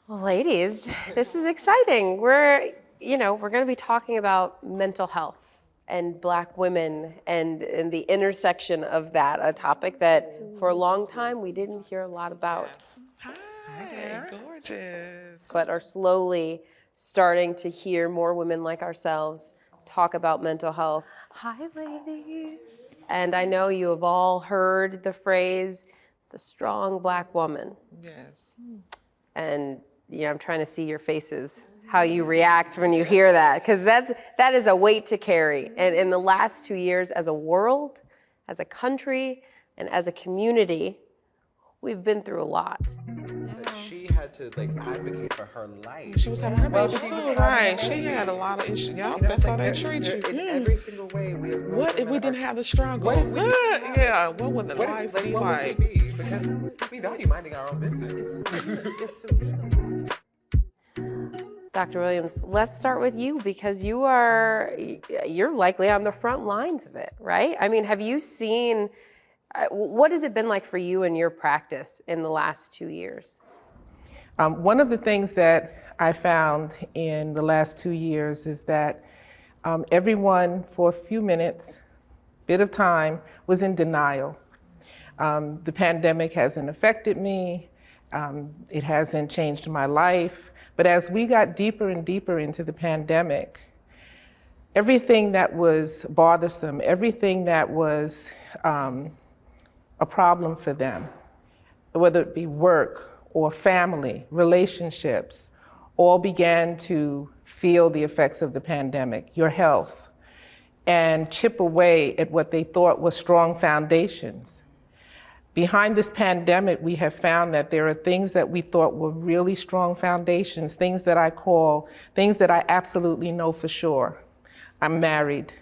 Well, ladies, this is exciting. We're going to be talking about mental health and Black women and the intersection of that, a topic that for a long time we didn't hear a lot about, Hi, gorgeous. but are slowly starting to hear more women like ourselves talk about mental health. Hi, ladies. And I know you have all heard the phrase, the strong Black woman. Yes. And I'm trying to see your faces, how you react when you hear that, because that is a weight to carry. And in the last 2 years, as a world, as a country, and as a community, we've been through a lot. That she had to advocate for her life. She was having her Well, baby she too, was right? having She a had a baby. lot of issues. Yup, You know, that's it's how like they treat you. in every single way, we as Black What if women we didn't are, have the struggle? what if we didn't have Yeah, it? what would the life be What like? would we be? Because we value minding our own business. Dr. Williams, let's start with you because you're likely on the front lines of it, right? I mean, have you seen, what has it been like for you in your practice in the last 2 years? One of the things that I found in the last 2 years is that everyone, for a few minutes, bit of time, was in denial. The pandemic hasn't affected me. It hasn't changed my life. But as we got deeper and deeper into the pandemic, everything that was bothersome, everything that was a problem for them, whether it be work or family, relationships, all began to feel the effects of the pandemic, your health, and chip away at what they thought were strong foundations. Behind this pandemic, we have found that there are things that we thought were really strong foundations, things that I absolutely know for sure. I'm married,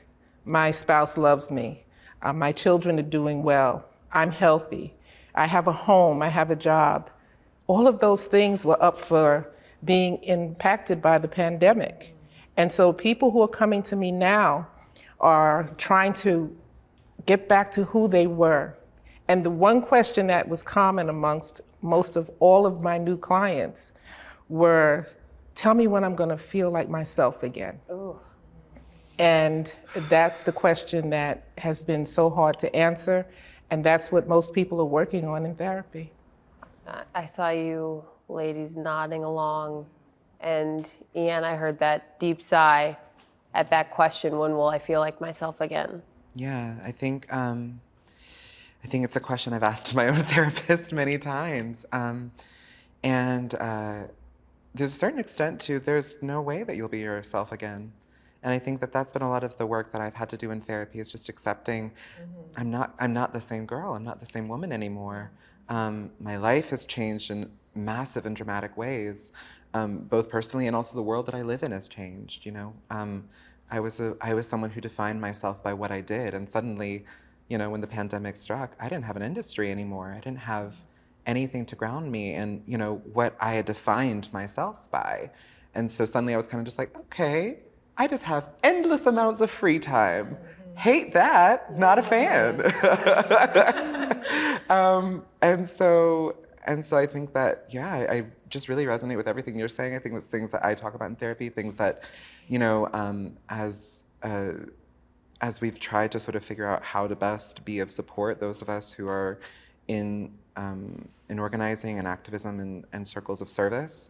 my spouse loves me, my children are doing well, I'm healthy, I have a home, I have a job. All of those things were up for being impacted by the pandemic. And so people who are coming to me now are trying to get back to who they were. And the one question that was common amongst most of all of my new clients were, tell me when I'm gonna feel like myself again. Ooh. And that's the question that has been so hard to answer. And that's what most people are working on in therapy. I saw you ladies nodding along. And Ian, I heard that deep sigh at that question, when will I feel like myself again? Yeah, I think it's a question I've asked my own therapist many times. And there's a certain extent to there's no way that you'll be yourself again. And I think that that's been a lot of the work that I've had to do in therapy, is just accepting I'm not the same girl, I'm not the same woman anymore. My life has changed in massive and dramatic ways, both personally and also the world that I live in has changed. I was someone who defined myself by what I did, and suddenly, when the pandemic struck, I didn't have an industry anymore. I didn't have anything to ground me in, what I had defined myself by. And so suddenly I was kind of just like, okay, I just have endless amounts of free time. Hate that, not a fan. And so I think that, yeah, I just really resonate with everything you're saying. I think that's things that I talk about in therapy, things that, as we've tried to sort of figure out how to best be of support, those of us who are in organizing and activism and circles of service,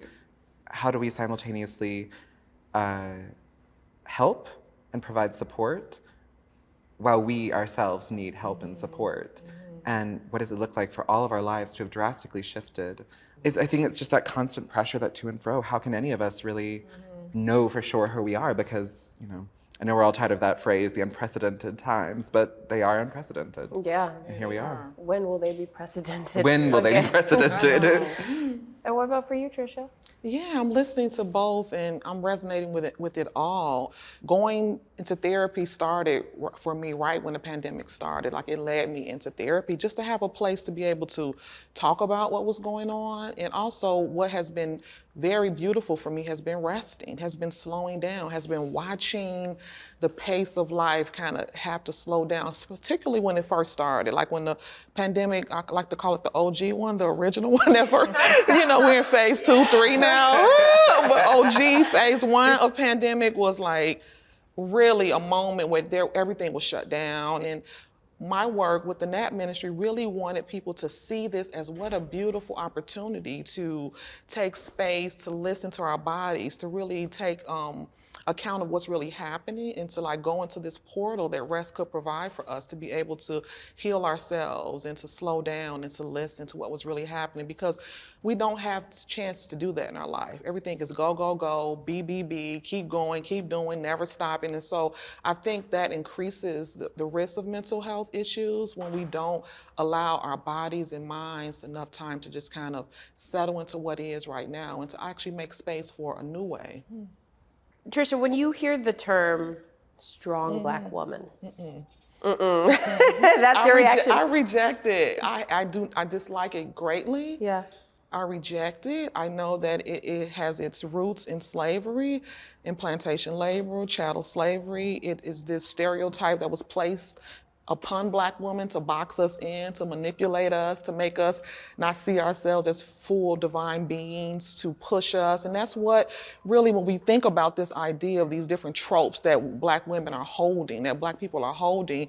how do we simultaneously help and provide support while we ourselves need help and support? And what does it look like for all of our lives to have drastically shifted? I think it's just that constant pressure, that to and fro. How can any of us really know for sure who we are? Because, I know we're all tired of that phrase, the unprecedented times, but they are unprecedented. Yeah. And here we are. When will they be precedented? When will they be precedented? And what about for you, Tricia? Yeah, I'm listening to both and I'm resonating with it all. Going into therapy started for me right when the pandemic started. Like, it led me into therapy just to have a place to be able to talk about what was going on. And also, what has been very beautiful for me has been resting, has been slowing down, has been watching the pace of life kind of have to slow down, particularly when it first started. Like when the pandemic, I like to call it the OG one, the original one that first, we're in phase 2, 3 now. But OG, phase 1 of pandemic was like really a moment where everything was shut down. And my work with the NAP ministry really wanted people to see this as what a beautiful opportunity to take space, to listen to our bodies, to really take account of what's really happening, and to like go into this portal that rest could provide for us to be able to heal ourselves and to slow down and to listen to what was really happening, because we don't have chances to do that in our life. Everything is go, go, go, be, keep going, keep doing, never stopping. And so I think that increases the risk of mental health issues when we don't allow our bodies and minds enough time to just kind of settle into what is right now and to actually make space for a new way. Trisha, when you hear the term strong Black woman, that's your reaction? I reject it. I dislike it greatly. Yeah. I reject it. I know that it has its roots in slavery, in plantation labor, chattel slavery. It is this stereotype that was placed upon Black women to box us in, to manipulate us, to make us not see ourselves as full divine beings, to push us. And that's what really, when we think about this idea of these different tropes that Black women are holding, that Black people are holding,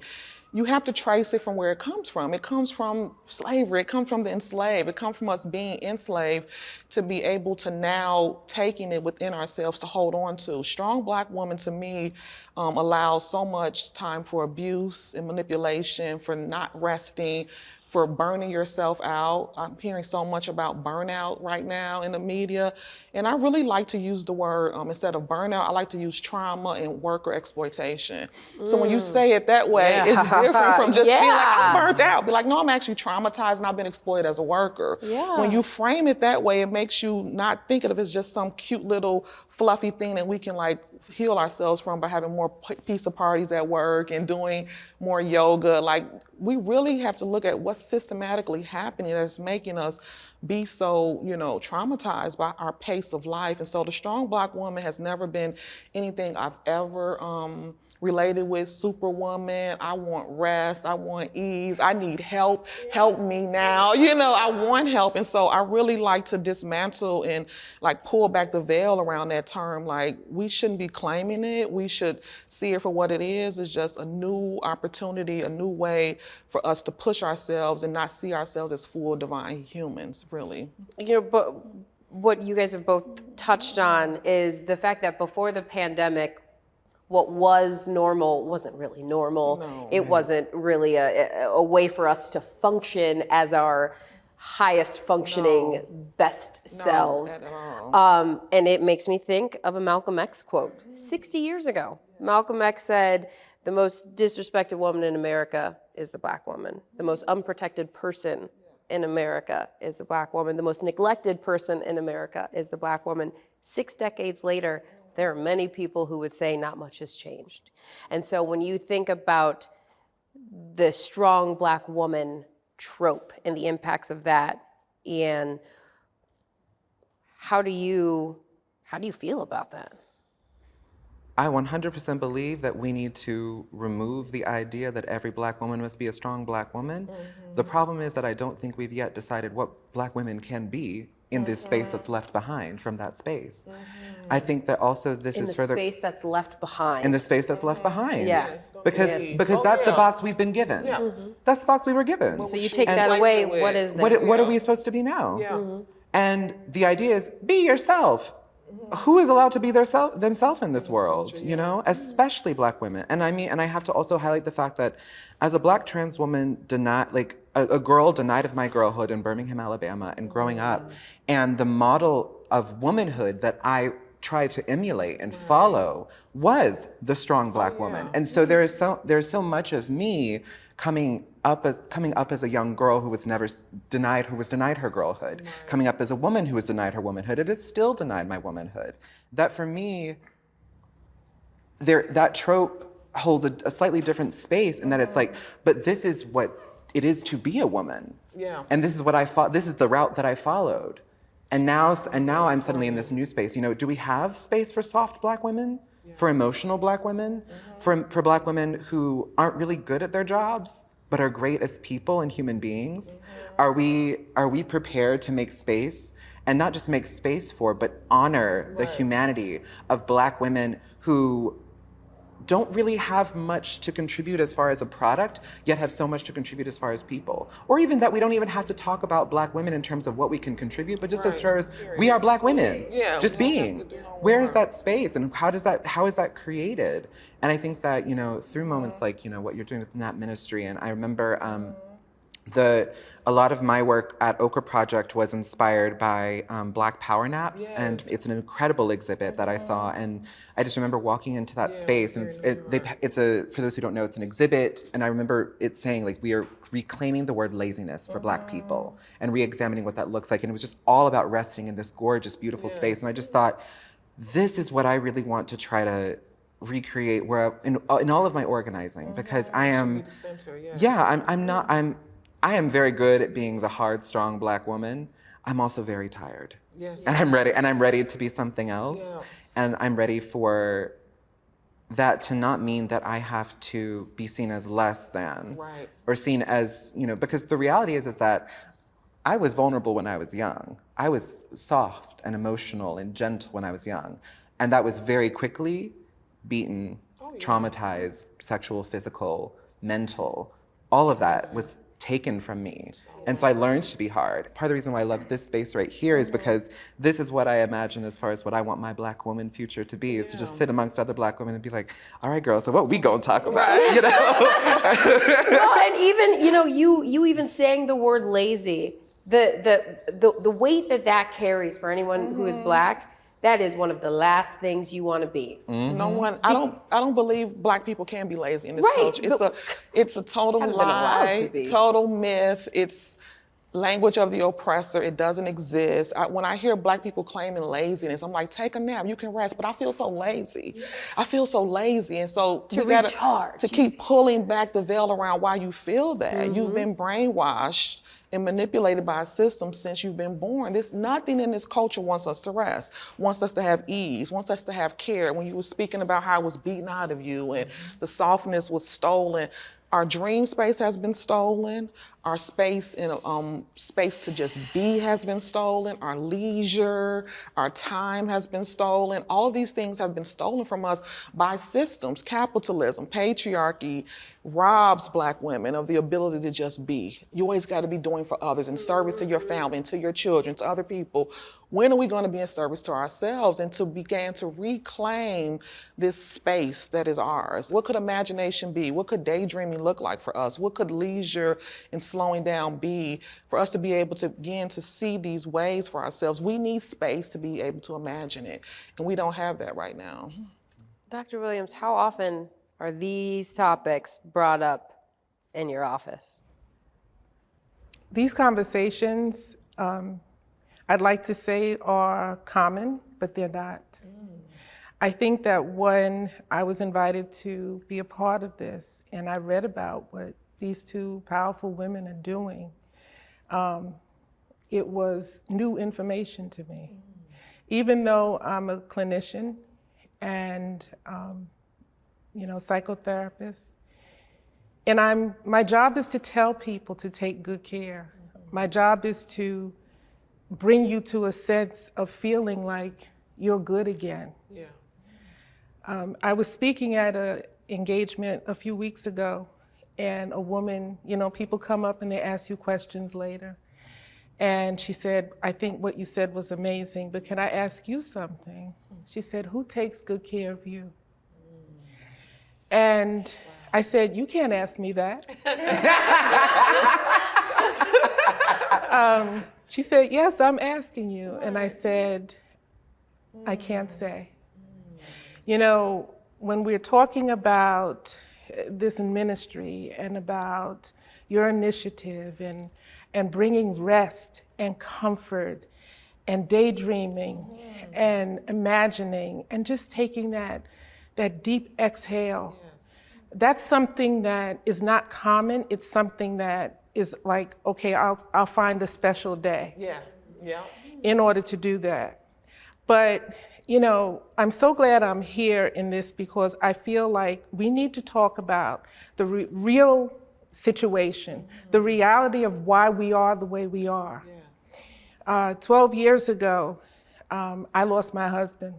you have to trace it from where it comes from. It comes from slavery, it comes from the enslaved, it comes from us being enslaved to be able to now taking it within ourselves to hold on to. Strong Black woman to me allows so much time for abuse and manipulation, for not resting, for burning yourself out. I'm hearing so much about burnout right now in the media. And I really like to use the word, instead of burnout, I like to use trauma and worker exploitation. So when you say it that way, it's different from just being like, I'm burnt out. Be like, no, I'm actually traumatized and I've been exploited as a worker. Yeah. When you frame it that way, it makes you not think of it as just some cute little fluffy thing that we can like heal ourselves from by having more pizza parties at work and doing more yoga. Like, we really have to look at what's systematically happening that's making us be so, traumatized by our pace of life. And so the strong Black woman has never been anything I've ever related with. Superwoman, I want rest, I want ease, I need help, help me now. I want help. And so I really like to dismantle and like pull back the veil around that term. Like, we shouldn't be claiming it. We should see it for what it is. It's just a new opportunity, a new way for us to push ourselves and not see ourselves as full divine humans, really. But what you guys have both touched on is the fact that before the pandemic, what was normal wasn't really normal. No. It wasn't really a way for us to function as our highest functioning, best selves. Not at all. And it makes me think of a Malcolm X quote 60 years ago. Malcolm X said, "The most disrespected woman in America is the Black woman. The most unprotected person in America is the Black woman. The most neglected person in America is the Black woman." 6 decades later, there are many people who would say not much has changed. And so when you think about the strong Black woman trope and the impacts of that, and how do you feel about that? I 100% believe that we need to remove the idea that every Black woman must be a strong Black woman. The problem is that I don't think we've yet decided what Black women can be in the space that's left behind from that space. I think that also this is further— in the space that's left behind. in the space that's left behind. Yeah. Because that's the box we've been given. That's the box we were given. So you take that away, what is that? What are we supposed to be now? Yeah. And the idea is, be yourself. Who is allowed to be themselves in this world, especially Black women? And I have to also highlight the fact that as a Black trans woman, a girl denied of my girlhood in Birmingham, Alabama, and growing up, and the model of womanhood that I tried to emulate and follow was the strong Black woman. And so there is so much of me coming up as a young girl who was denied her girlhood, coming up as a woman who was denied her womanhood. It is still denied my womanhood. That for me, that trope holds a slightly different space in that it's like, but this is what it is to be a woman. Yeah. And this is what this is the route that I followed. And now I'm suddenly in this new space. Do we have space for soft Black women? for emotional Black women, for Black women who aren't really good at their jobs, but are great as people and human beings? Are we prepared to make space, and not just make space for, but honor the humanity of Black women who don't really have much to contribute as far as a product, yet have so much to contribute as far as people? Or even that we don't even have to talk about Black women in terms of what we can contribute, but just as far as we are Black women, just being. Where is that space, and how is that created? And I think that, through moments like, what you're doing within that ministry, and I remember a lot of my work at Okra Project was inspired by Black Power Naps, and it's an incredible exhibit that I saw, and I just remember walking into that space, and for those who don't know, it's an exhibit, and I remember it saying, like, we are reclaiming the word laziness for Black people and re-examining what that looks like, and it was just all about resting in this gorgeous, beautiful space, and I just thought, this is what I really want to try to recreate in all of my organizing, because I am, I am very good at being the hard, strong Black woman. I'm also very tired. And I'm ready to be something else. And I'm ready for that to not mean that I have to be seen as less than, or seen as, because the reality is that I was vulnerable when I was young. I was soft and emotional and gentle when I was young. And that was very quickly beaten, traumatized, sexual, physical, mental. All of that was taken from me. And so I learned to be hard. Part of the reason why I love this space right here is because this is what I imagine as far as what I want my Black woman future to be, is to just sit amongst other Black women and be like, all right, girl, so what we gonna talk about? Well, and even, you even saying the word lazy, the weight that carries for anyone who is Black, that is one of the last things you want to be. No one. I don't believe Black people can be lazy in this culture. It's a total lie, total myth. It's language of the oppressor. It doesn't exist. When I hear Black people claiming laziness, I'm like, take a nap, you can rest. But I feel so lazy. I feel so lazy, and so to recharge, to keep pulling back the veil around why you feel that. You've been brainwashed and manipulated by a system since you've been born. There's nothing in this culture wants us to rest, wants us to have ease, wants us to have care. When you were speaking about how it was beaten out of you and the softness was stolen, our dream space has been stolen. Our space space to just be has been stolen. Our leisure, our time has been stolen. All of these things have been stolen from us by systems. Capitalism, patriarchy robs Black women of the ability to just be. You always got to be doing for others, in service to your family and to your children, to other people. When are we going to be in service to ourselves and to begin to reclaim this space that is ours? What could imagination be? What could daydreaming look like for us? What could leisure and slowing down be for us to be able to begin to see these ways for ourselves? We need space to be able to imagine it, and we don't have that right now. Dr. Williams, how often are these topics brought up in your office? These conversations, I'd like to say are common, but they're not. I think that when I was invited to be a part of this, and I read about what these two powerful women are doing, it was new information to me. Even though I'm a clinician and psychotherapist, and my job is to tell people to take good care. My job is to bring you to a sense of feeling like you're good again. I was speaking at an engagement a few weeks ago, and a woman, people come up and they ask you questions later. And she said, I think what you said was amazing, but can I ask you something? She said, who takes good care of you? And I said, you can't ask me that. She said, yes, I'm asking you. And I said, I can't say. When we're talking about this ministry and about your initiative and bringing rest and comfort and daydreaming and imagining and just taking that deep exhale, that's something that is not common. It's something that is like, okay, I'll find a special day in order to do that. But, you know, I'm so glad I'm here in this because I feel like we need to talk about the real situation, the reality of why we are the way we are. 12 years ago, I lost my husband.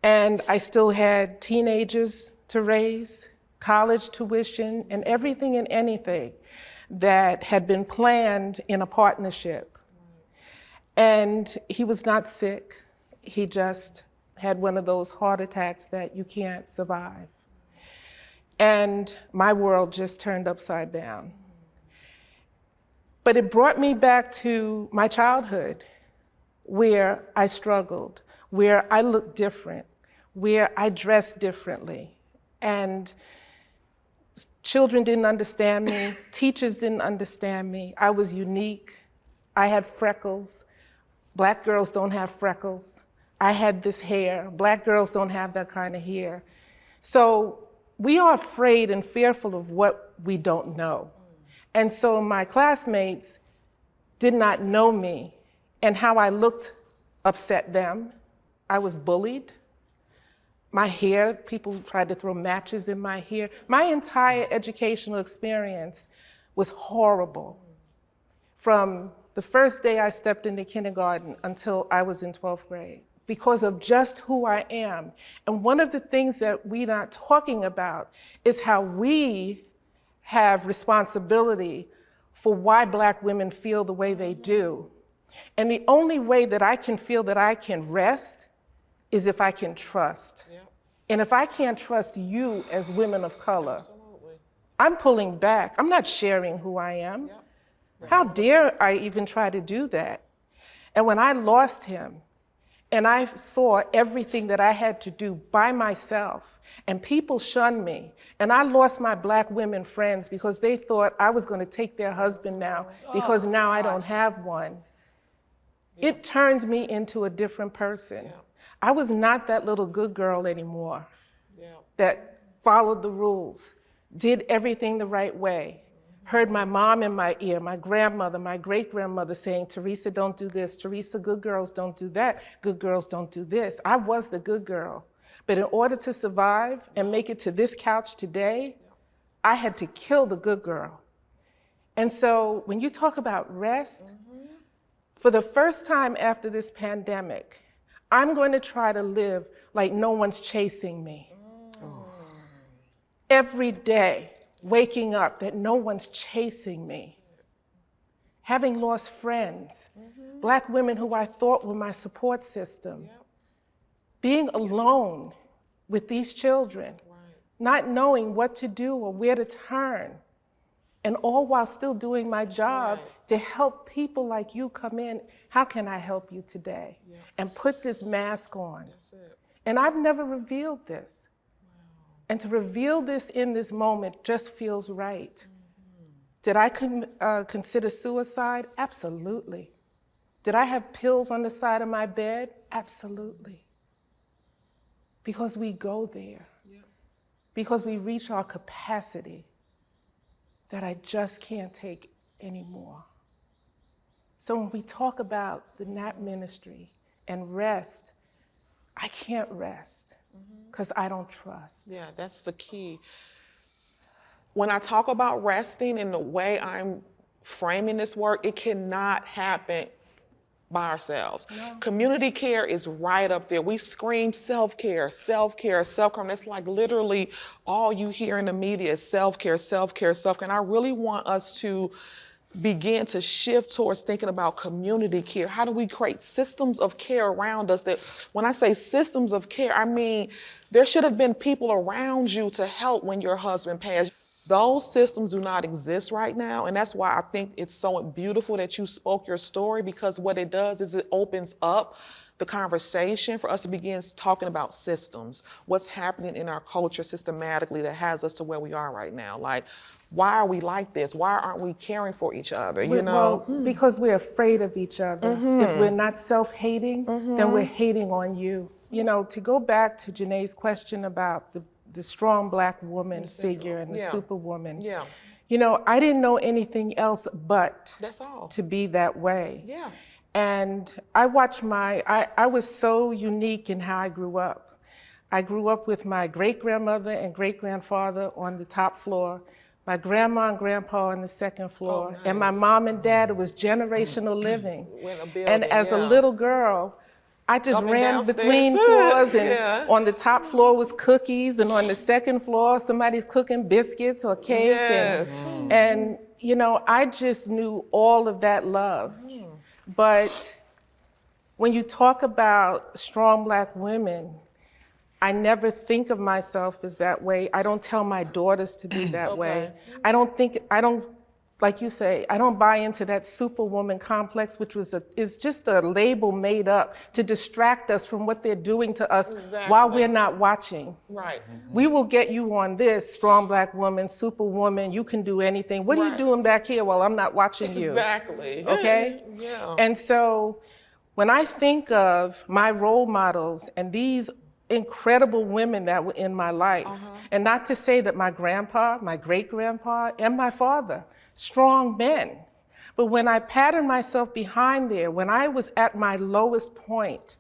And I still had teenagers to raise, college tuition, and everything and anything that had been planned in a partnership. And he was not sick. He just had one of those heart attacks that you can't survive. And my world just turned upside down. But it brought me back to my childhood, where I struggled, where I looked different, where I dressed differently. And children didn't understand me, teachers didn't understand me. I was unique. I had freckles. Black girls don't have freckles. I had this hair. Black girls don't have that kind of hair. So we are afraid and fearful of what we don't know. And so my classmates did not know me, and how I looked upset them. I was bullied. My hair, people tried to throw matches in my hair. My entire educational experience was horrible. From the first day I stepped into kindergarten until I was in 12th grade, because of just who I am. And one of the things that we're not talking about is how we have responsibility for why Black women feel the way they do. And the only way that I can feel that I can rest is if I can trust. And if I can't trust you as women of color, I'm pulling back. I'm not sharing who I am. How dare I even try to do that? And when I lost him, and I saw everything that I had to do by myself, and people shunned me, and I lost my Black women friends because they thought I was going to take their husband now because now I don't have one. It turned me into a different person. I was not that little good girl anymore that followed the rules, did everything the right way, heard my mom in my ear, my grandmother, my great-grandmother saying, Teresa, don't do this. Teresa, good girls don't do that. Good girls don't do this. I was the good girl. But in order to survive and make it to this couch today, I had to kill the good girl. And so when you talk about rest, for the first time after this pandemic, I'm going to try to live like no one's chasing me. Every day, waking up that no one's chasing me. Having lost friends, Black women who I thought were my support system. Being alone with these children, not knowing what to do or where to turn, and all while still doing my job to help people like you come in. How can I help you today? And put this mask on. And I've never revealed this. And to reveal this in this moment just feels right. Did I consider suicide? Absolutely. Did I have pills on the side of my bed? Absolutely. Because we go there. Because we reach our capacity that I just can't take anymore. So when we talk about the NAP ministry and rest, I can't rest because I don't trust. Yeah, that's the key. When I talk about resting in the way I'm framing this work, it cannot happen by ourselves. Community care is right up there. We scream self-care, self-care, self-care. And it's like literally all you hear in the media is self-care, self-care, self-care. And I really want us to begin to shift towards thinking about community care. How do we create systems of care around us? That when I say systems of care, I mean there should have been people around you to help when your husband passed. Those systems do not exist right now, and that's why I think it's so beautiful that you spoke your story, because what it does is it opens up the conversation for us to begin talking about systems, what's happening in our culture systematically that has us to where we are right now. Like, why are we like this? Why aren't we caring for each other? You know? Well, because we're afraid of each other. If we're not self-hating, then we're hating on you. You know, to go back to Janai's question about the strong Black woman figure and the superwoman. You know, I didn't know anything else but that's all. to be that way. And I watched I was so unique in how I grew up. I grew up with my great-grandmother and great-grandfather on the top floor, my grandma and grandpa on the second floor, Oh, and my nice. mom and dad. It was generational living. In a building, And as a yeah. little girl, I just Up and ran downstairs. between floors, and Yeah. on the top floor was cookies, and on the second floor, somebody's cooking biscuits or cake. Yes. And you know, I just knew all of that love. But when you talk about strong Black women, I never think of myself as that way. I don't tell my daughters to be that way. I don't, like you say, I don't buy into that superwoman complex, which is just a label made up to distract us from what they're doing to us while we're not watching. Right. We will get you on this, strong Black woman, superwoman, you can do anything. What are you doing back here while I'm not watching you? Exactly. Okay? Yeah. And so when I think of my role models and these incredible women that were in my life, and not to say that my grandpa, my great-grandpa, and my father, strong men, but when I patterned myself behind there, when I was at my lowest point,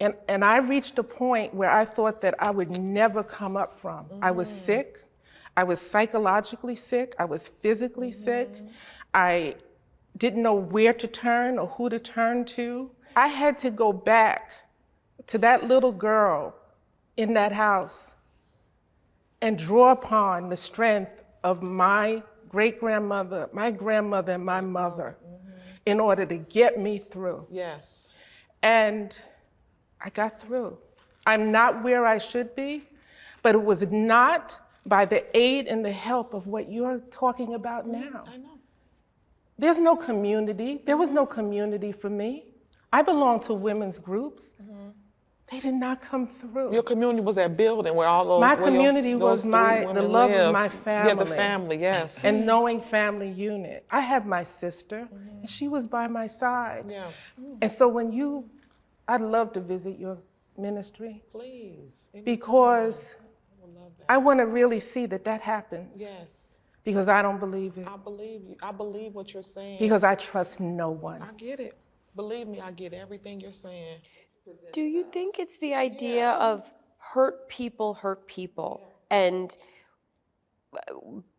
and I reached a point where I thought that I would never come up from. I was sick, I was psychologically sick, I was physically sick, I didn't know where to turn or who to turn to. I had to go back to that little girl in that house and draw upon the strength of my great-grandmother, my grandmother, and my mother in order to get me through. Yes. And I got through. I'm not where I should be, but it was not by the aid and the help of what you're talking about now. I know. There's no community. There was no community for me. I belong to women's groups. They did not come through. Your community was that building where all those. My where community those was three the women love of lived. my family. Yeah, the family, yes. And knowing family unit. I have my sister, and she was by my side. Yeah. And so I'd love to visit your ministry Please. because I want to really see that happens. Yes. Because I don't believe it. I believe you. I believe what you're saying. Because I trust no one. I get it. Believe me, I get everything you're saying. Do you think it's the idea of hurt people, and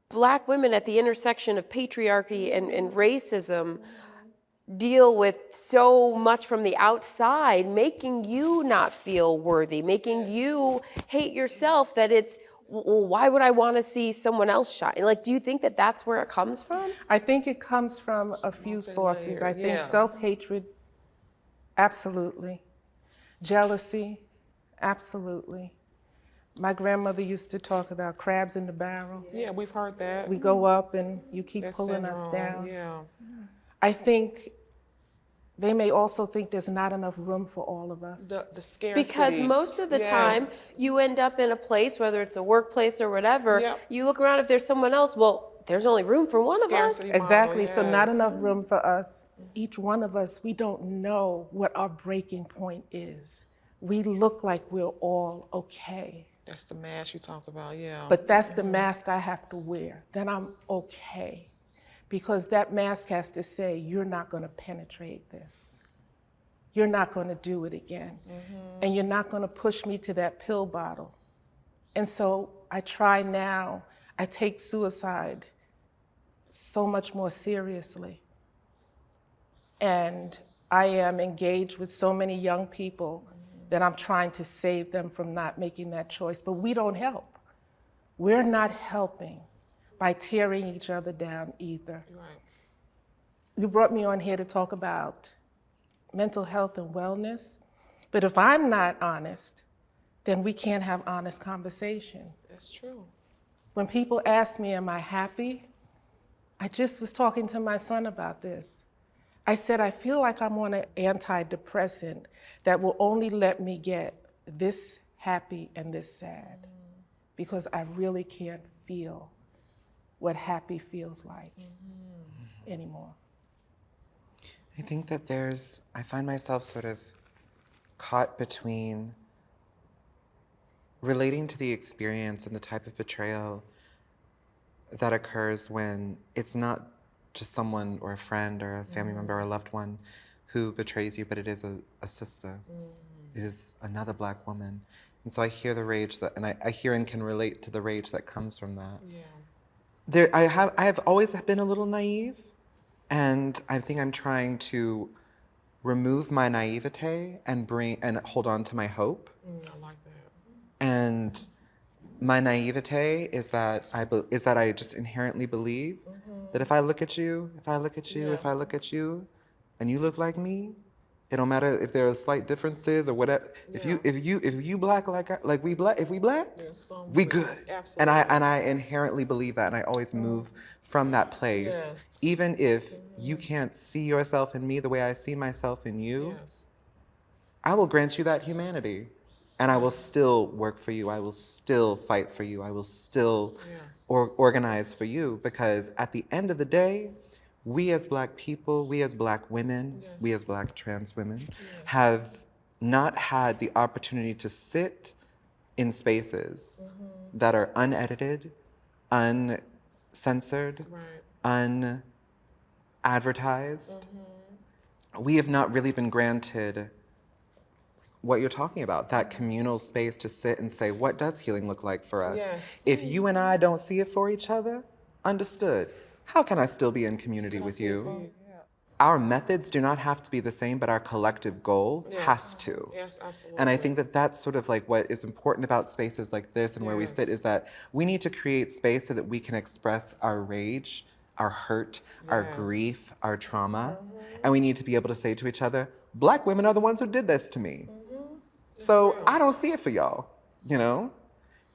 Black women at the intersection of patriarchy and racism deal with so much from the outside, making you not feel worthy, making you hate yourself, that it's, well, why would I want to see someone else shine? Like, do you think that that's where it comes from? I think it comes from a few sources. I think self-hatred, absolutely. Jealousy, absolutely. My grandmother used to talk about crabs in the barrel. Yeah, we've heard that. We go up and you keep That pulling us syndrome, down. Yeah. I think they may also think there's not enough room for all of us. The scarcity. Because most of the time, you end up in a place, whether it's a workplace or whatever, you look around, if there's someone else, well, there's only room for one of us. Scarcity model, Exactly, so not yes. enough room for us. Each one of us, we don't know what our breaking point is. We look like we're all okay. That's the mask you talked about, yeah. But that's the mask I have to wear, then I'm okay. Because that mask has to say, you're not gonna penetrate this. You're not gonna do it again. And you're not gonna push me to that pill bottle. And so I try now, I take suicide so much more seriously. And I am engaged with so many young people that I'm trying to save them from not making that choice, but we don't help. We're not helping by tearing each other down either. Right. You brought me on here to talk about mental health and wellness, but if I'm not honest, then we can't have honest conversation. That's true. When people ask me, am I happy? I just was talking to my son about this. I said, I feel like I'm on an antidepressant that will only let me get this happy and this sad, because I really can't feel what happy feels like anymore. I think that I find myself sort of caught between relating to the experience and the type of betrayal that occurs when it's not just someone or a friend or a family member or a loved one who betrays you, but it is a sister. It is another Black woman. And so I hear the rage that, and I hear and can relate to the rage that comes from that. Yeah. I have always been a little naive, and I think I'm trying to remove my naivete and hold on to my hope. I like that. And my naivete is that I just inherently believe that if I look at you, if I look at you, if I look at you, and you look like me, it don't matter if there are slight differences or whatever. If you Black like we Black, if we Black, we good. Absolutely. And I inherently believe that, and I always move from that place. Yes. Even if you can't see yourself in me the way I see myself in you, Yes. I will grant you that humanity. And I will still work for you. I will still fight for you. I will still organize for you, because at the end of the day, we as Black people, we as Black women, we as Black trans women have not had the opportunity to sit in spaces that are unedited, uncensored, unadvertised. We have not really been granted what you're talking about, that communal space to sit and say, what does healing look like for us? Yes. If you and I don't see it for each other, understood. How can I still be in community with you? Our methods do not have to be the same, but our collective goal has to. Yes, absolutely. And I think that that's sort of like what is important about spaces like this and where we sit, is that we need to create space so that we can express our rage, our hurt, our grief, our trauma. And we need to be able to say to each other, Black women are the ones who did this to me. So I don't see it for y'all, you know?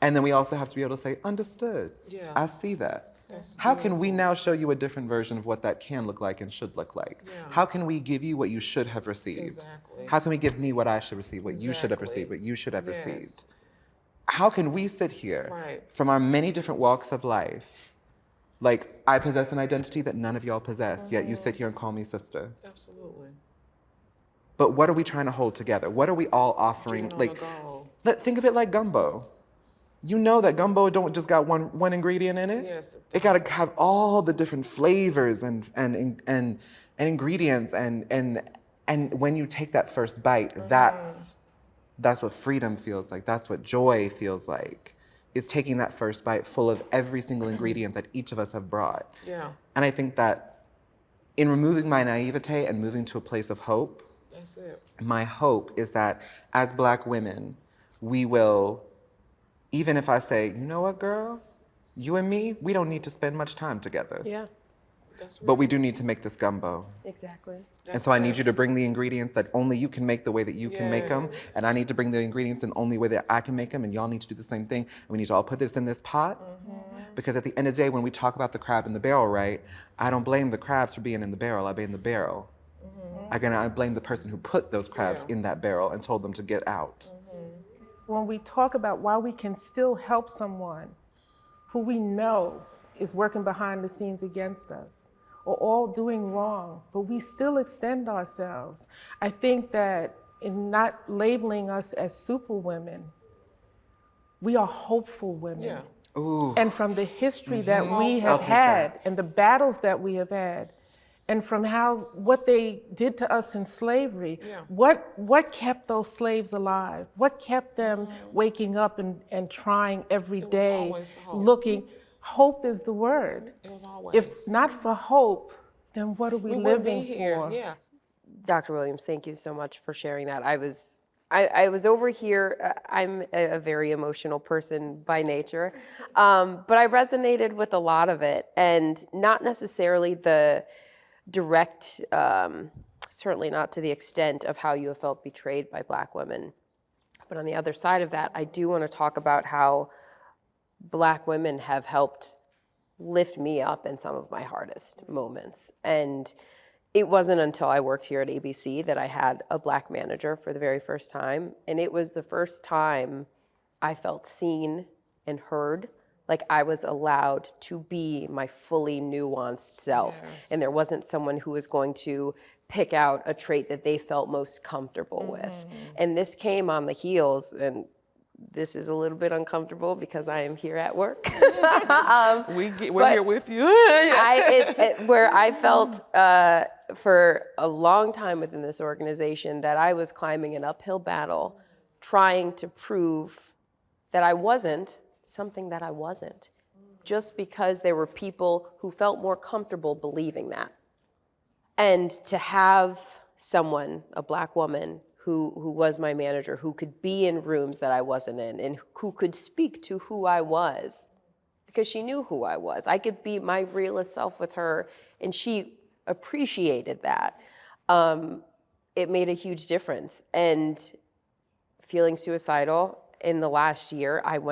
And then we also have to be able to say, understood. Yeah. I see that. How can we now show you a different version of what that can look like and should look like? How can we give you what you should have received? Exactly. How can we give me what I should receive, what you should have received, what you should have received? How can we sit here from our many different walks of life, like I possess an identity that none of y'all possess, yet you sit here and call me sister? Absolutely. But what are we trying to hold together? What are we all offering? Think of it like gumbo. You know that gumbo don't just got one ingredient in it. Yes. It got to have all the different flavors and ingredients, and when you take that first bite, that's what freedom feels like. That's what joy feels like. It's taking that first bite full of every single ingredient that each of us have brought. Yeah. And I think that in removing my naivete and moving to a place of hope, That's it. my hope is that as Black women, we will, even if I say, you know what, girl, you and me, we don't need to spend much time together. Yeah, But we do need to make this gumbo. exactly. And so I need you to bring the ingredients that only you can make the way that you can make them. And I need to bring the ingredients in the only way that I can make them. And y'all need to do the same thing. And we need to all put this in this pot. Because at the end of the day, when we talk about the crab in the barrel, right, I don't blame the crabs for being in the barrel. I blame the barrel. I blame the person who put those crabs in that barrel and told them to get out. When we talk about why we can still help someone who we know is working behind the scenes against us, or all doing wrong, but we still extend ourselves. I think that in not labeling us as superwomen, we are hopeful women. Yeah. Ooh. And from the history that we I'll have take had that. and the battles that we have had, and from what they did to us in slavery, what kept those slaves alive? What kept them waking up and trying every day, always hope. looking? Hope is the word. It was always. If not for hope, then what are we wouldn't be living here. for? Yeah. Dr. Williams, thank you so much for sharing that. I was over here. I'm a very emotional person by nature, but I resonated with a lot of it, and not necessarily the direct, certainly not to the extent of how you have felt betrayed by Black women. But on the other side of that, I do want to talk about how Black women have helped lift me up in some of my hardest moments. And it wasn't until I worked here at ABC that I had a Black manager for the very first time. And it was the first time I felt seen and heard, like I was allowed to be my fully nuanced self. And there wasn't someone who was going to pick out a trait that they felt most comfortable with. And this came on the heels, and this is a little bit uncomfortable because I am here at work. We're here with you. Where I felt for a long time within this organization that I was climbing an uphill battle, trying to prove that I wasn't something that I wasn't, just because there were people who felt more comfortable believing that. And to have someone, a Black woman, who was my manager, who could be in rooms that I wasn't in, and who could speak to who I was, because she knew who I was. I could be my realest self with her, and she appreciated that. It made a huge difference. And feeling suicidal in the last year, I'm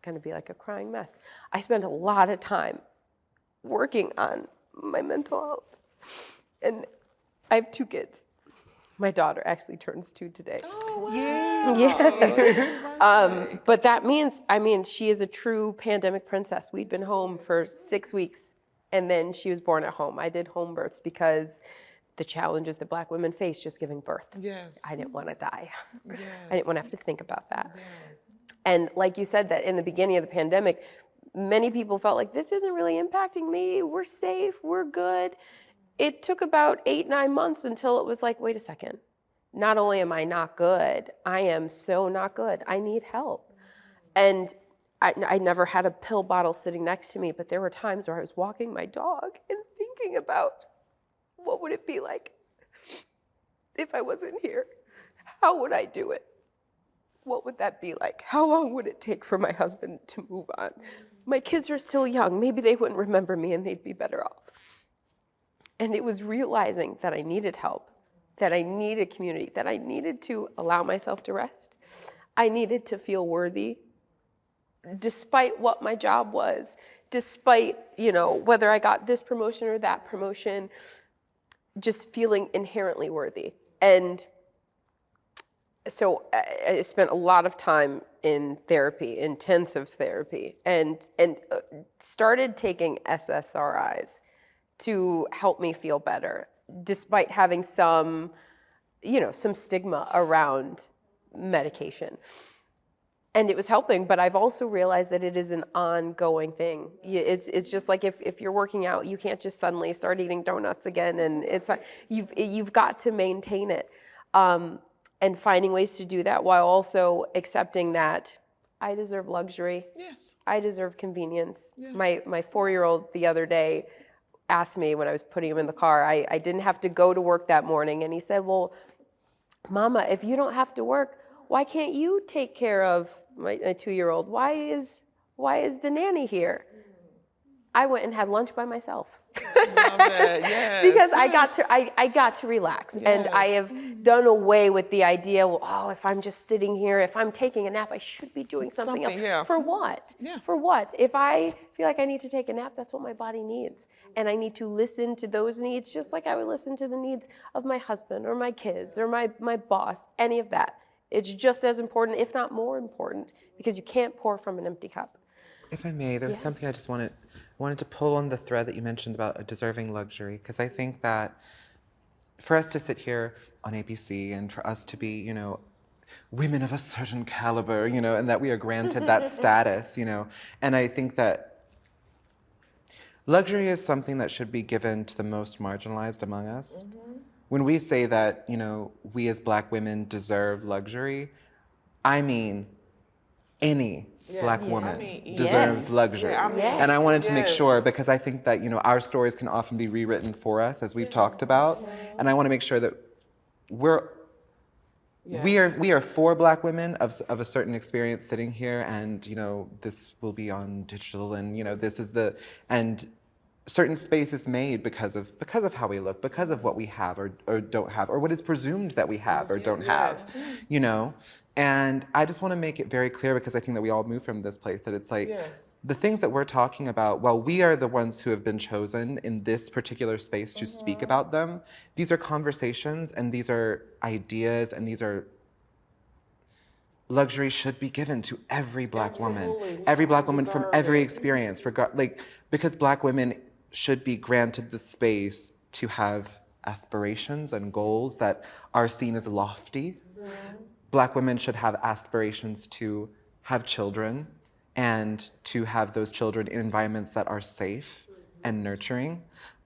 gonna be like a crying mess. I spent a lot of time working on my mental health. And I have 2 kids. My daughter actually turns 2 today. Oh, wow. Yeah. But that means, she is a true pandemic princess. We'd been home for 6 weeks, and then she was born at home. I did home births because the challenges that Black women face just giving birth. Yes. I didn't want to die. Yes. I didn't want to have to think about that. Yeah. And like you said, that in the beginning of the pandemic, many people felt like, this isn't really impacting me. We're safe. We're good. It took about 8, 9 months until it was like, wait a second. Not only am I not good, I am so not good. I need help. And I never had a pill bottle sitting next to me, but there were times where I was walking my dog and thinking about, what would it be like if I wasn't here? How would I do it? What would that be like? How long would it take for my husband to move on? My kids are still young. Maybe they wouldn't remember me and they'd be better off. And it was realizing that I needed help, that I needed community, that I needed to allow myself to rest. I needed to feel worthy, despite what my job was, despite, whether I got this promotion or that promotion, just feeling inherently worthy. And so I spent a lot of time in therapy, intensive therapy, and started taking SSRIs to help me feel better, despite having some stigma around medication. And it was helping, but I've also realized that it is an ongoing thing. It's just like if you're working out, you can't just suddenly start eating donuts again and it's fine. You've got to maintain it. And finding ways to do that while also accepting that I deserve luxury. Yes. I deserve convenience. Yes. My 4-year-old the other day asked me when I was putting him in the car, I didn't have to go to work that morning, and he said, well, Mama, if you don't have to work, why can't you take care of my 2-year-old? Why is the nanny here? I went and had lunch by myself. Love that. Yes. Because I got to relax. Yes. And I have done away with the idea, if I'm just sitting here, if I'm taking a nap, I should be doing something else. Yeah. For what? Yeah. For what? If I feel like I need to take a nap, that's what my body needs. And I need to listen to those needs just like I would listen to the needs of my husband or my kids or my boss, any of that. It's just as important, if not more important, because you can't pour from an empty cup. If I may, there was something I just wanted to pull on the thread that you mentioned about a deserving luxury, because I think that for us to sit here on ABC and for us to be, women of a certain caliber, and that we are granted that status, and I think that luxury is something that should be given to the most marginalized among us. Mm-hmm. When we say that, we as Black women deserve luxury, I mean any Black woman deserves luxury. Yeah, and I wanted to make sure, because I think that, our stories can often be rewritten for us, as we've talked about. And I want to make sure that we are 4 Black women of a certain experience sitting here, and, this will be on digital, and, this is and certain space is made because of how we look, because of what we have or don't have, or what is presumed that we have or don't have, And I just want to make it very clear, because I think that we all move from this place, that it's like the things that we're talking about, while we are the ones who have been chosen in this particular space to speak about them, these are conversations and these are ideas and these are luxury should be given to every Black woman, every Black woman from every experience, because Black women should be granted the space to have aspirations and goals that are seen as lofty, Black women should have aspirations to have children and to have those children in environments that are safe and nurturing.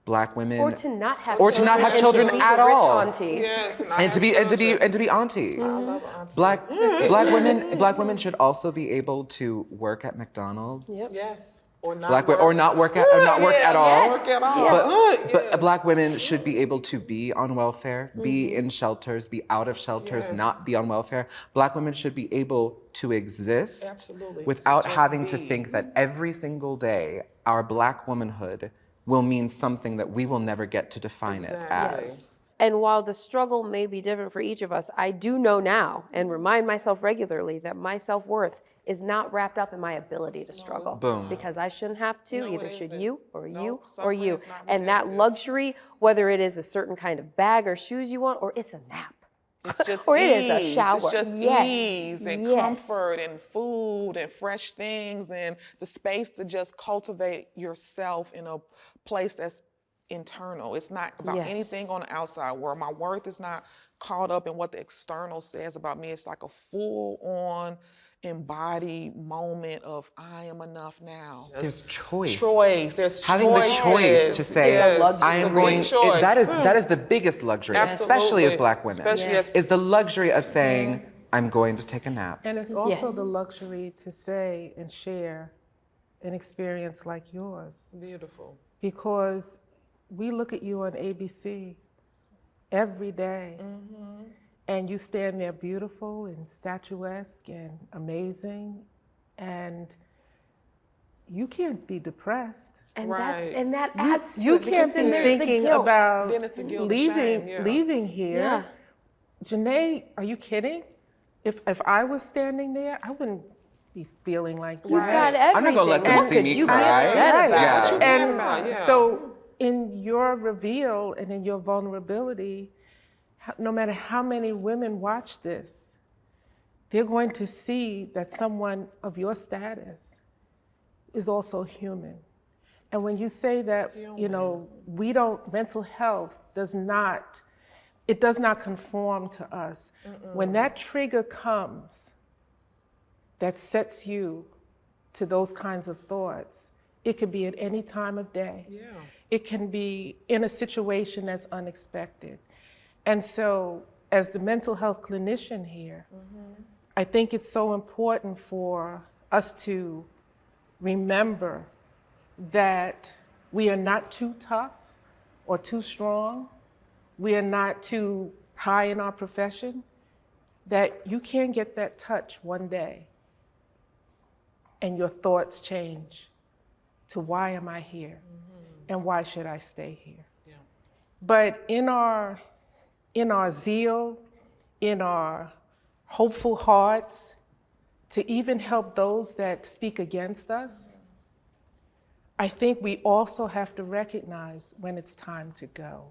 Black women, Or to not have or to not have children and to be at the rich all, auntie. Yeah, to not and to have be children. and to be auntie. I love auntie. Black women should also be able to work at McDonald's. Yes. Or not Black work. or not work at or not work Yeah, at all. Not work at all. But Black women should be able to be on welfare, be in shelters, be out of shelters, Yes. not be on welfare. Black women should be able to exist Absolutely. without Just having to be. think that every single day our Black womanhood will mean something that we will never get to define it Exactly. as. And while the struggle may be different for each of us, I do know now and remind myself regularly that my self-worth is not wrapped up in my ability to struggle. Boom. Because I shouldn't have to, No, either it should isn't. you or you Nope, or suffering you. is not And that redemptive. luxury, whether it is a certain kind of bag or shoes you want, or it's a nap. It's just Or it ease. is a shower. It's just Yes. ease and Yes. comfort and food and fresh things and the space to just cultivate yourself in a place that's internal. It's not about Yes. anything on the outside world. My worth is not caught up in what the external says about me. It's like a full-on embodied moment of I am enough now. There's choice. There's Having the choice to say, Yes. I am It's a going, big choice. that is the biggest luxury, especially as Absolutely. Black women, Especially Yes. as is the luxury of saying, I'm going to take a nap. And it's also Yes. the luxury to say and share an experience like yours. beautiful. Because we look at you on ABC every day, and you stand there beautiful and statuesque and amazing, and you can't be depressed. And Right. that adds to You it, because can't then be there's the thinking guilt. about Then it's the guilt, the shame, yeah. leaving here. Yeah. Janai, are you kidding? If I was standing there, I wouldn't be feeling like You've that. got everything. I'm not gonna let them What see could me you be cry. upset Right. about? Yeah. What you mad about? Yeah. So in your reveal and in your vulnerability, no matter how many women watch this, they're going to see that someone of your status is also human. And when you say that, mental health does not conform to us. When that trigger comes that sets you to those kinds of thoughts, it could be at any time of day. Yeah. It can be in a situation that's unexpected. And so, as the mental health clinician here, I think it's so important for us to remember that we are not too tough or too strong. We are not too high in our profession, that you can get that touch one day and your thoughts change to why am I here and why should I stay here? Yeah. But in our zeal, in our hopeful hearts, to even help those that speak against us, I think we also have to recognize when it's time to go.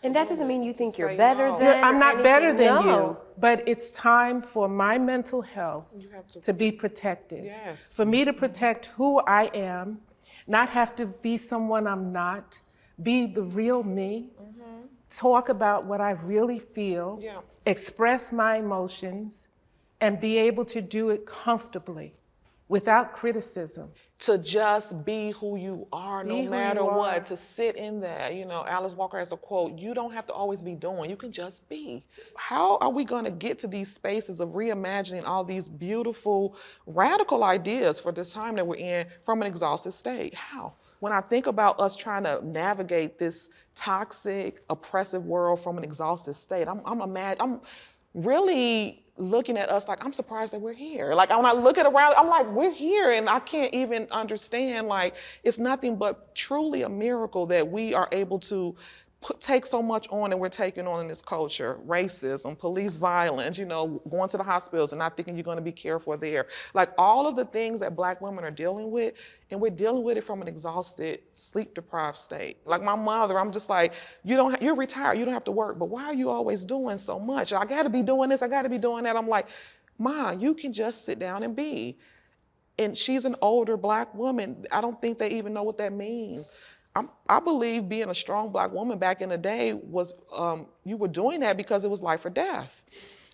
And that doesn't mean you think you're Say better no. than I'm or not better anything. than No. you, but it's time for my mental health You have to. to be protected. Yes. For me to protect who I am, not have to be someone I'm not, be the real me, talk about what I really feel, Yeah. express my emotions, and be able to do it comfortably without criticism. To just be who you are, Be no who matter you what, are. to sit in that. Alice Walker has a quote, you don't have to always be doing, you can just be. How are we gonna get to these spaces of reimagining all these beautiful, radical ideas for this time that we're in from an exhausted state? How? When I think about us trying to navigate this toxic, oppressive world from an exhausted state, I'm really looking at us like, I'm surprised that we're here. Like, when I look at around, I'm like, we're here, and I can't even understand, like, it's nothing but truly a miracle that we are able to take so much on that we're taking on in this culture. Racism, police violence, going to the hospitals and not thinking you're going to be cared for there. Like, all of the things that Black women are dealing with, and we're dealing with it from an exhausted, sleep-deprived state. Like my mother, I'm just like, you're retired, you don't have to work, but why are you always doing so much? I got to be doing this, I got to be doing that. I'm like, Ma, you can just sit down and be. And she's an older Black woman. I don't think they even know what that means. I believe being a strong Black woman back in the day was, you were doing that because it was life or death.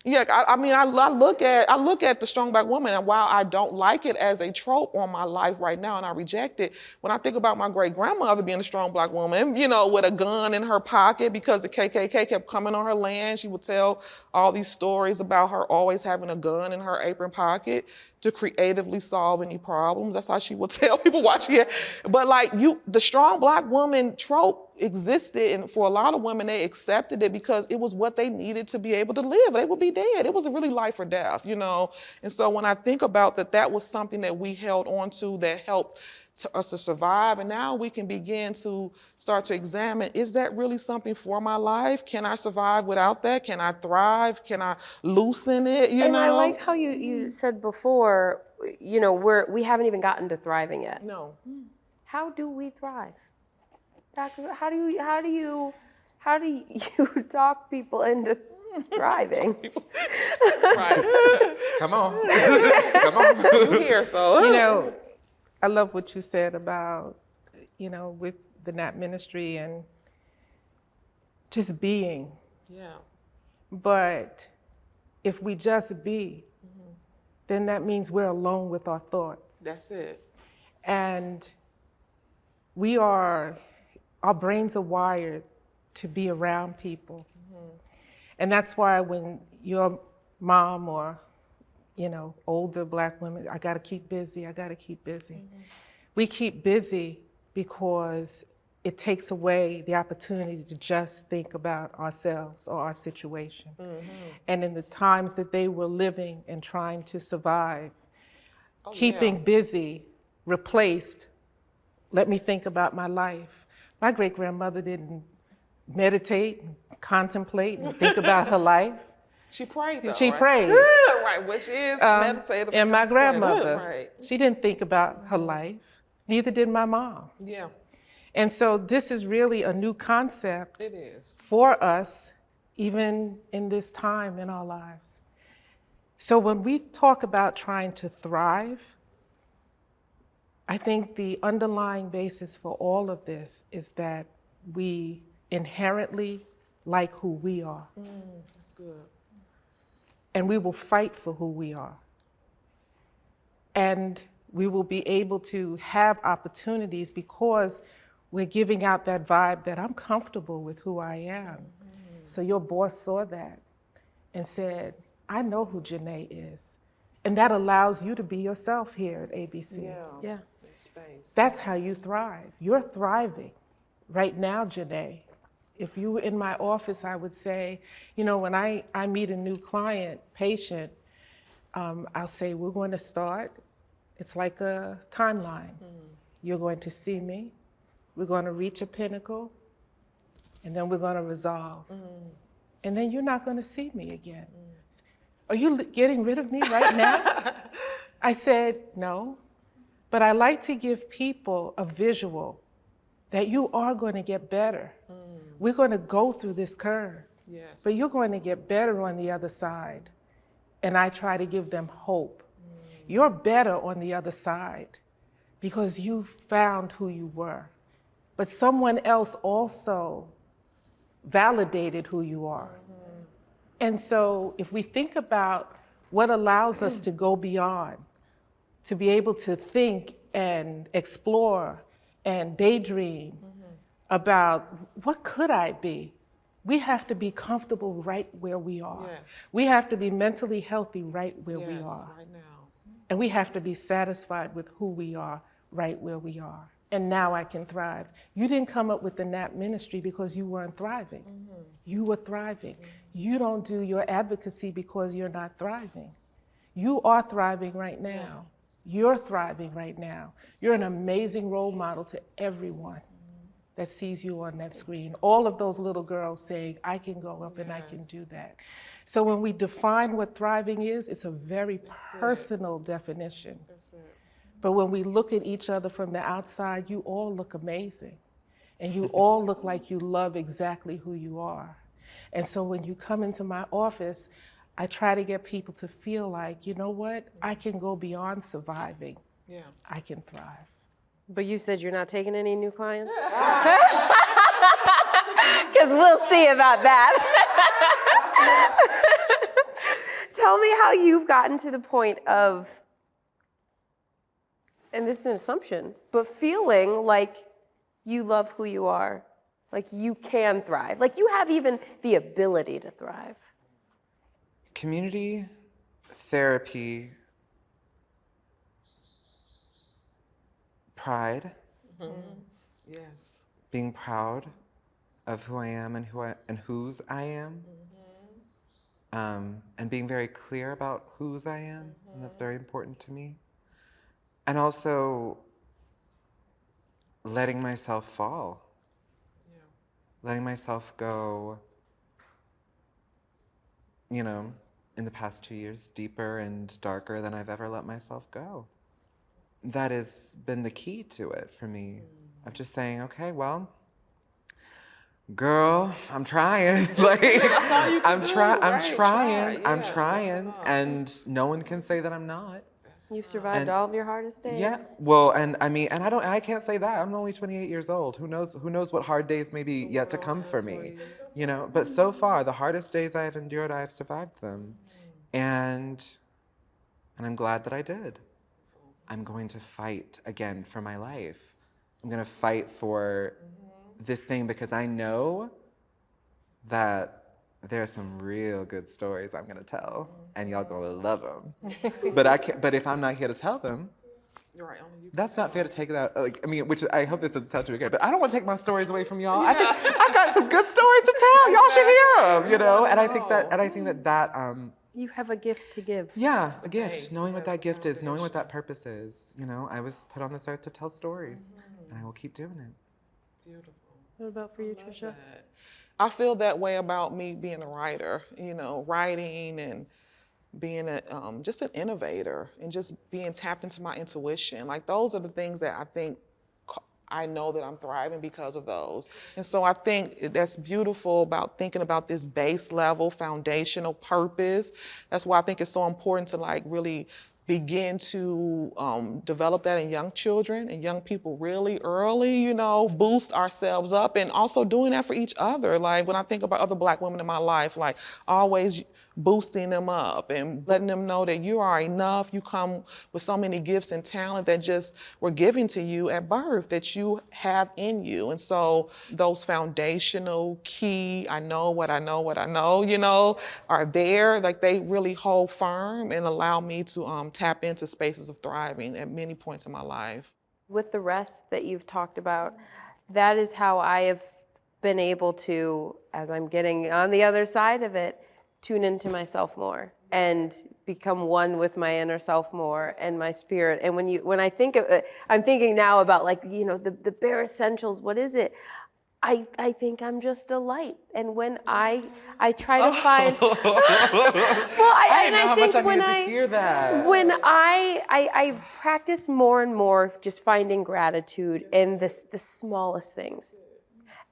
Yeah, I mean, I look at the strong black woman, and while I don't like it as a trope on my life right now, and I reject it, when I think about my great grandmother being a strong black woman, you know, with a gun in her pocket because the KKK kept coming on her land, she would tell all these stories about her always having a gun in her apron pocket to creatively solve any problems. That's how she would tell people why she had. But like the strong black woman trope existed, and for a lot of women, they accepted it because it was what they needed to be able to live. They would be dead. It was really life or death, you know? And so when I think about that was something that we held on to that helped us to survive. And now we can begin to start to examine, is that really something for my life? Can I survive without that? Can I thrive? Can I loosen it, you And know? I like how you said before, you know, we haven't even gotten to thriving yet. No. How do we thrive? Doctor, how do you talk people into thriving? Right. Come on. Come on. You here, so. You know, I love what you said about, you know, with the NAP ministry and just being. Yeah. But if we just be, then that means we're alone with our thoughts. That's it. And our brains are wired to be around people. And that's why when your mom or, you know, older black women, I gotta keep busy, I gotta keep busy. We keep busy because it takes away the opportunity to just think about ourselves or our situation. And in the times that they were living and trying to survive, keeping busy replaced, let me think about my life. My great-grandmother didn't meditate, and contemplate, and think about her life. She prayed though, She right? prayed. Right, which is meditative. And my grandmother, Right. she didn't think about her life. Neither did my mom. Yeah, And so this is really a new concept it is. for us, even in this time in our lives. So when we talk about trying to thrive, I think the underlying basis for all of this is that we inherently like who we are. That's good. And we will fight for who we are. And we will be able to have opportunities because we're giving out that vibe that I'm comfortable with who I am. So your boss saw that and said, I know who Janai is. And that allows you to be yourself here at ABC. Yeah. Space. That's how you thrive. You're thriving right now, Janai. If you were in my office, I would say, you know, when I meet a new patient, I'll say, we're going to start. It's like a timeline. You're going to see me. We're going to reach a pinnacle. And then we're going to resolve. And then you're not going to see me again. Are you getting rid of me right now? I said, no. But I like to give people a visual that you are going to get better. We're going to go through this curve, but you're going to get better on the other side. And I try to give them hope. You're better on the other side because you found who you were. But someone else also validated who you are. And so if we think about what allows us to go beyond, to be able to think and explore and daydream about what could I be, we have to be comfortable right where we are. We have to be mentally healthy right where we are. Right now. And we have to be satisfied with who we are right where we are. And now I can thrive. You didn't come up with the NAP ministry because you weren't thriving. You were thriving. You don't do your advocacy because you're not thriving. You are thriving right now. You're thriving right now. You're an amazing role model to everyone that sees you on that screen. All of those little girls saying, I can go up and I can do that. So when we define what thriving is, it's a very personal definition. But when we look at each other from the outside, you all look amazing. And you all look like you love exactly who you are. And so when you come into my office, I try to get people to feel like, you know what? I can go beyond surviving. I can thrive. But you said you're not taking any new clients? Because we'll see about that. tell me how you've gotten to the point of, and this is an assumption, but feeling like you love who you are, like you can thrive, like you have even the ability to thrive. Community, therapy, pride, Yes. being proud of who I am and whose I am, and being very clear about whose I am, and that's very important to me. And also letting myself fall, letting myself go, you know, in the past 2 years, deeper and darker than I've ever let myself go. That has been the key to it for me, of just saying, okay, well, girl, I'm trying. Like, I'm trying, and no one can say that I'm not. You've survived And- all of your hardest days. Yeah, well, and I mean, and I can't say that. I'm only 28 years old. Who knows what hard days may be yet to come for me, you know? But so far, the hardest days I have endured, I have survived them. And I'm glad that I did. I'm going to fight again for my life. I'm going to fight for this thing because I know that there are some real good stories I'm gonna tell, and y'all gonna love them. But if I'm not here to tell them, You're right. Only you. that's not fair to take it out. Like, I mean, which I hope this doesn't sound too okay, but I don't want to take my stories away from y'all. I think I got some good stories to tell. Y'all should hear them, you know. And I think that You have a gift to give. yeah, a gift. Knowing what that gift is, knowing what that purpose is. You know, I was put on this earth to tell stories, and I will keep doing it. Beautiful. What about for you, Trisha? I feel that way about me being a writer, you know, writing and being just an innovator and just being tapped into my intuition. Like those are the things that I think I know that I'm thriving because of those. And so I think that's beautiful about thinking about this base level, foundational purpose. That's why I think it's so important to like really begin to develop that in young children and young people really early, you know, boost ourselves up and also doing that for each other. Like when I think about other Black women in my life, like always boosting them up and letting them know that you are enough. You come with so many gifts and talent that just were given to you at birth that you have in you. And so those foundational key, I know what I know, you know, are there. Like they really hold firm and allow me to tap into spaces of thriving at many points in my life. With the rest that you've talked about, that is how I have been able to, as I'm getting on the other side of it, tune into myself more and become one with my inner self more and my spirit. And when I think of it, I'm thinking now about like, you know, the bare essentials, what is it? I think I'm just a light. And when I try to find, well, I know how much I needed to hear that. When I practice more and more just finding gratitude in the smallest things.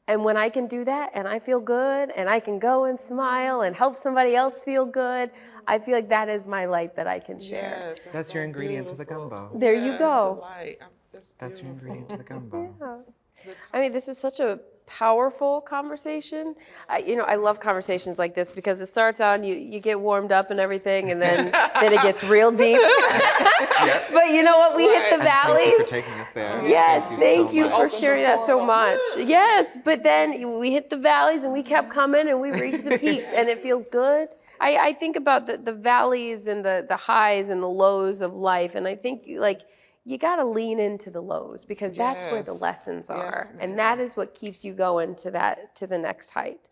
And when I can do that and I feel good and I can go and smile and help somebody else feel good, I feel like that is my light that I can share. Yes, That's your ingredient to the gumbo. There you go. That's your ingredient to the gumbo. Yeah. I mean, this was such a powerful conversation. You know, I love conversations like this because it starts out and you get warmed up and everything, and then it gets real deep. But you know what? We hit the valleys. Thank you for taking us there. Yes, thank you so for much. sharing that so much. Yes, but then we hit the valleys and we kept coming and we reached the peaks and it feels good. I think about the valleys and the highs and the lows of life, and I think like you got to lean into the lows because that's where the lessons are, and that is what keeps you going to the next height.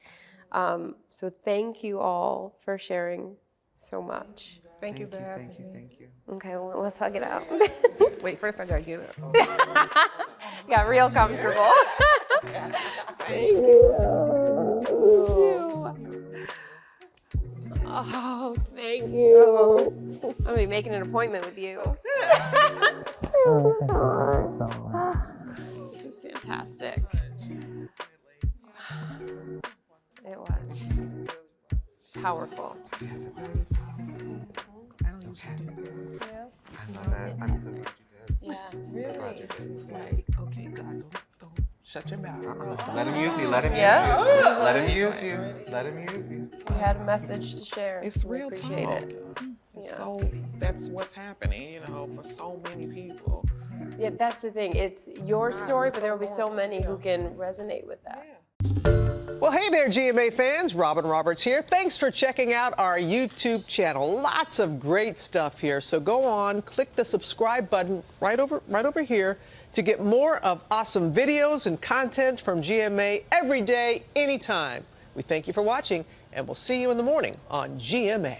So thank you all for sharing so much. Thank you for having me. Thank you. Okay, well, let's hug it out. Wait, first I gotta get up. Got real comfortable. Thank you. Oh, thank you. I'm gonna be making an appointment with you. This is fantastic. It was powerful. Yes, it was. Okay. I love it. I'm so glad you did. Yeah. So glad you did. It's like, okay, God, don't Shut your mouth. Let him use you. Let him Yeah. use you. Let him use you. Let him use you. You had a message to share. It's We real appreciate talk. it. Yeah. So that's what's happening, you know, for so many people. Yeah, that's the thing. It's your story, but there will be so many who can resonate with that. Well, hey there, GMA fans. Robin Roberts here. Thanks for checking out our YouTube channel. Lots of great stuff here. So go on, click the subscribe button right over here to get more of awesome videos and content from GMA every day, anytime. We thank you for watching, and we'll see you in the morning on GMA.